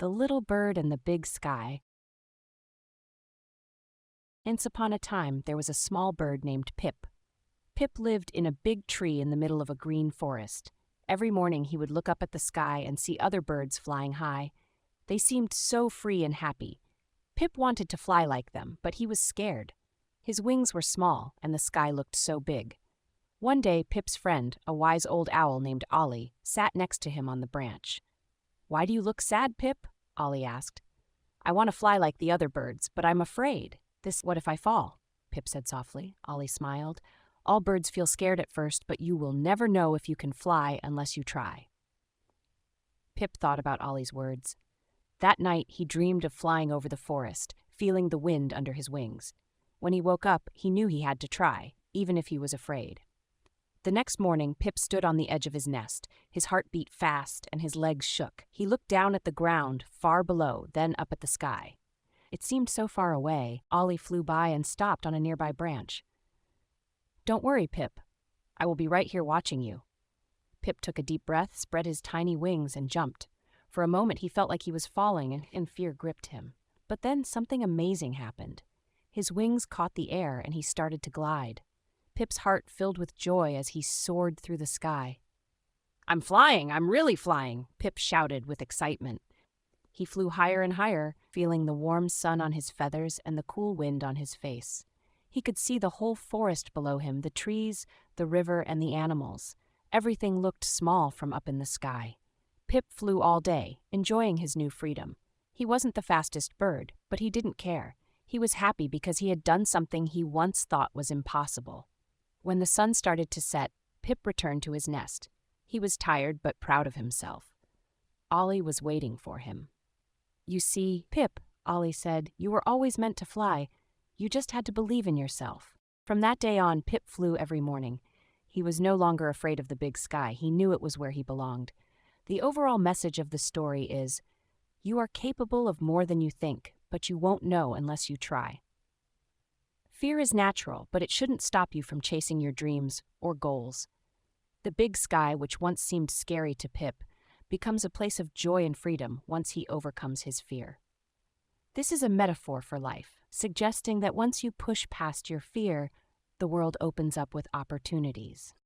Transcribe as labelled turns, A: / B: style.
A: The Little Bird and the Big Sky. Once upon a time, there was a small bird named Pip. Pip lived in a big tree in the middle of a green forest. Every morning he would look up at the sky and see other birds flying high. They seemed so free and happy. Pip wanted to fly like them, but he was scared. His wings were small, and the sky looked so big. One day, Pip's friend, a wise old owl named Ollie, sat next to him on the branch. "Why do you look sad, Pip?" Ollie asked. "I want to fly like the other birds, but I'm afraid. What if I fall?" Pip said softly. Ollie smiled. "All birds feel scared at first, but you will never know if you can fly unless you try." Pip thought about Ollie's words. That night, he dreamed of flying over the forest, feeling the wind under his wings. When he woke up, he knew he had to try, even if he was afraid. The next morning, Pip stood on the edge of his nest. His heart beat fast and his legs shook. He looked down at the ground, far below, then up at the sky. It seemed so far away. Ollie flew by and stopped on a nearby branch. "Don't worry, Pip. I will be right here watching you." Pip took a deep breath, spread his tiny wings, and jumped. For a moment, he felt like he was falling, and fear gripped him. But then something amazing happened. His wings caught the air, and he started to glide. Pip's heart filled with joy as he soared through the sky. "I'm flying! I'm really flying!" Pip shouted with excitement. He flew higher and higher, feeling the warm sun on his feathers and the cool wind on his face. He could see the whole forest below him, the trees, the river, and the animals. Everything looked small from up in the sky. Pip flew all day, enjoying his new freedom. He wasn't the fastest bird, but he didn't care. He was happy because he had done something he once thought was impossible. When the sun started to set, Pip returned to his nest. He was tired but proud of himself. Ollie was waiting for him. "You see, Pip," Ollie said, "you were always meant to fly. You just had to believe in yourself." From that day on, Pip flew every morning. He was no longer afraid of the big sky. He knew it was where he belonged. The overall message of the story is, you are capable of more than you think, but you won't know unless you try. Fear is natural, but it shouldn't stop you from chasing your dreams or goals. The big sky, which once seemed scary to Pip, becomes a place of joy and freedom once he overcomes his fear. This is a metaphor for life, suggesting that once you push past your fear, the world opens up with opportunities.